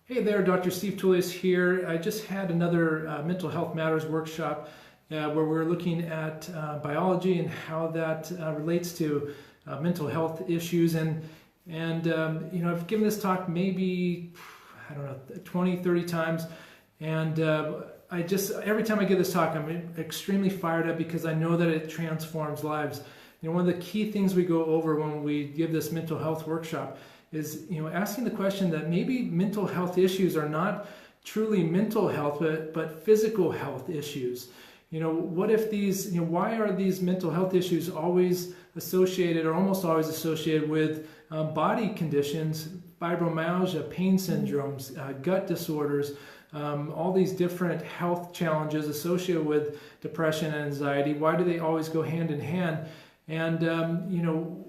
Hey there, Dr. Steve Tullius here. I just had another Mental Health Matters workshop where we're looking at biology and how that relates to mental health issues. I've given this talk maybe, I don't know, 20, 30 times. And every time I give this talk, I'm extremely fired up because I know that it transforms lives. One of the key things we go over when we give this mental health workshop is asking the question that maybe mental health issues are not truly mental health but physical health issues. What if these, why are these mental health issues always associated or almost always associated with body conditions, fibromyalgia, pain syndromes, gut disorders, all these different health challenges associated with depression and anxiety? Why do they always go hand in hand? And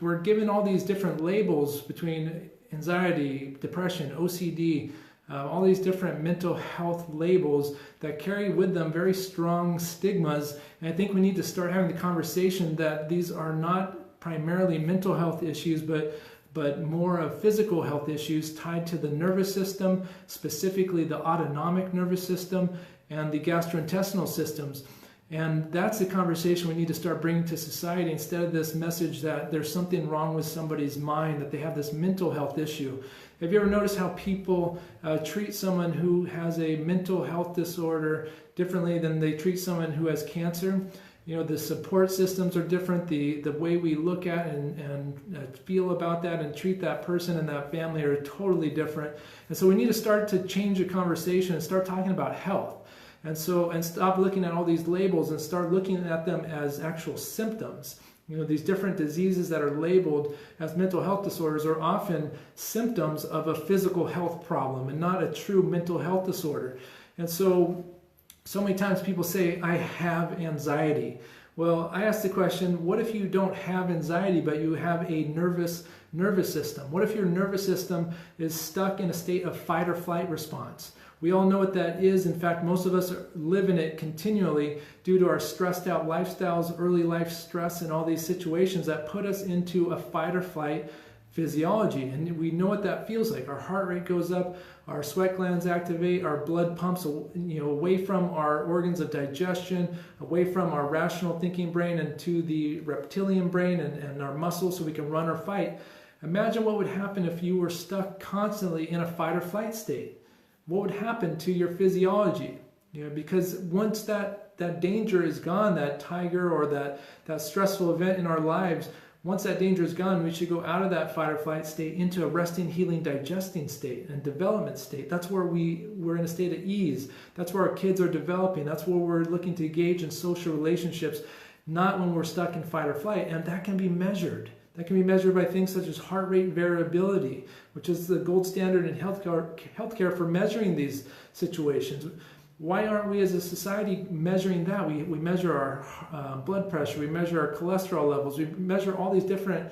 we're given all these different labels between anxiety, depression, OCD, all these different mental health labels that carry with them very strong stigmas. And I think we need to start having the conversation that these are not primarily mental health issues, but more of physical health issues tied to the nervous system, specifically the autonomic nervous system and the gastrointestinal systems. And that's the conversation we need to start bringing to society instead of this message that there's something wrong with somebody's mind, that they have this mental health issue. Have you ever noticed how people treat someone who has a mental health disorder differently than they treat someone who has cancer? The support systems are different. The way we look at and feel about that and treat that person and that family are totally different. And so we need to start to change the conversation and start talking about health. And stop looking at all these labels and start looking at them as actual symptoms. These different diseases that are labeled as mental health disorders are often symptoms of a physical health problem and not a true mental health disorder. And so many times people say, I have anxiety. Well, I ask the question, what if you don't have anxiety, but you have a nervous system? What if your nervous system is stuck in a state of fight or flight response? We all know what that is. In fact, most of us live in it continually due to our stressed out lifestyles, early life stress, and all these situations that put us into a fight or flight physiology. And we know what that feels like. Our heart rate goes up, our sweat glands activate, our blood pumps away from our organs of digestion, away from our rational thinking brain and to the reptilian brain and our muscles so we can run or fight. Imagine what would happen if you were stuck constantly in a fight or flight state. What would happen to your physiology? Because once that danger is gone, that tiger or that stressful event in our lives, once that danger is gone, we should go out of that fight or flight state into a resting, healing, digesting state and development state. That's where we're in a state of ease. That's where our kids are developing. That's where we're looking to engage in social relationships, not when we're stuck in fight or flight. And that can be measured. That can be measured by things such as heart rate variability, which is the gold standard in healthcare for measuring these situations. Why aren't we as a society measuring that? We measure our blood pressure, we measure our cholesterol levels, we measure all these different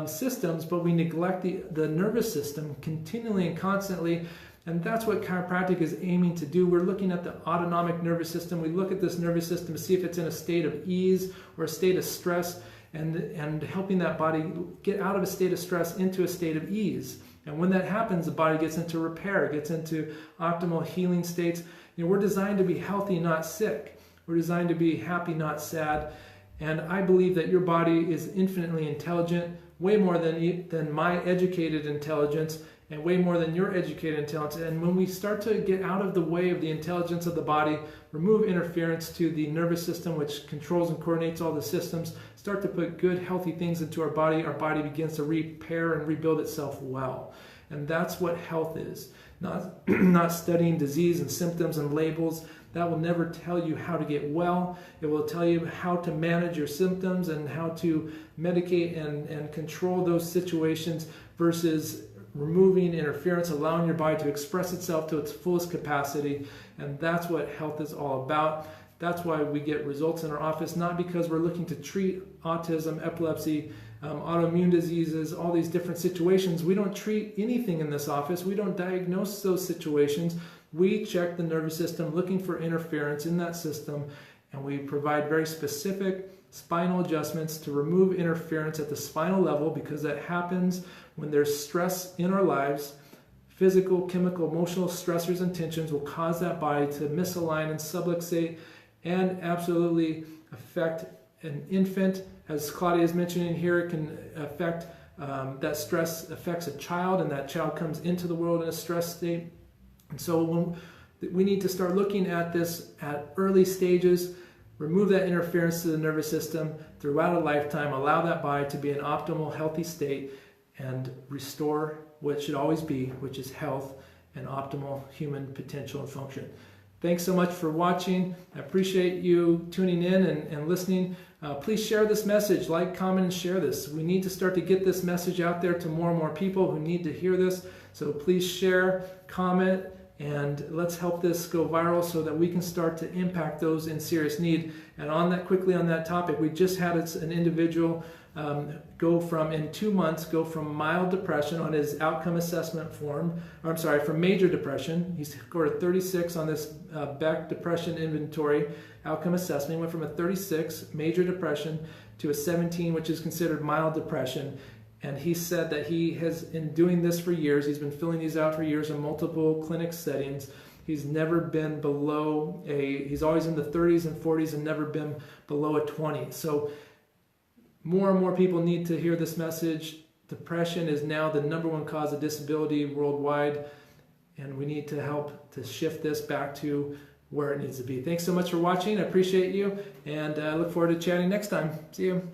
systems, but we neglect the nervous system continually and constantly. And that's what chiropractic is aiming to do. We're looking at the autonomic nervous system. We look at this nervous system to see if it's in a state of ease or a state of stress, and helping that body get out of a state of stress into a state of ease. And when that happens, the body gets into repair, gets into optimal healing states. We're designed to be healthy, not sick. We're designed to be happy, not sad. And I believe that your body is infinitely intelligent, way more than my educated intelligence, and way more than your educated intelligence. And when we start to get out of the way of the intelligence of the body, remove interference to the nervous system, which controls and coordinates all the systems, start to put good, healthy things into our body begins to repair and rebuild itself well. And that's what health is. Not studying disease and symptoms and labels. That will never tell you how to get well. It will tell you how to manage your symptoms and how to medicate and control those situations versus removing interference, allowing your body to express itself to its fullest capacity. And that's what health is all about. That's why we get results in our office, not because we're looking to treat autism, epilepsy, autoimmune diseases, all these different situations. We don't treat anything in this office. We don't diagnose those situations. We check the nervous system looking for interference in that system, and we provide very specific spinal adjustments to remove interference at the spinal level, because that happens when there's stress in our lives, physical, chemical, emotional stressors and tensions will cause that body to misalign and subluxate and absolutely affect an infant. As Claudia is mentioning here, it can affect, that stress affects a child, and that child comes into the world in a stress state. And so we need to start looking at this at early stages, remove that interference to the nervous system throughout a lifetime, allow that body to be in optimal, healthy state, and restore what should always be, which is health and optimal human potential and function. Thanks so much for watching. I appreciate you tuning in and listening. Please share this message, like, comment, and share this. We need to start to get this message out there to more and more people who need to hear this. So please share, comment, and let's help this go viral so that we can start to impact those in serious need. And on that, quickly on that topic, we just had an individual in 2 months, go from mild depression on his outcome assessment form, from major depression. He scored a 36 on this Beck Depression Inventory outcome assessment. He went from a 36, major depression, to a 17, which is considered mild depression. And he said that he has, in doing this for years, he's been filling these out for years in multiple clinic settings. He's never been below he's always in the 30s and 40s and never been below a 20. So more and more people need to hear this message. Depression is now the #1 cause of disability worldwide, and we need to help to shift this back to where it needs to be. Thanks so much for watching. I appreciate you, and I look forward to chatting next time. See you.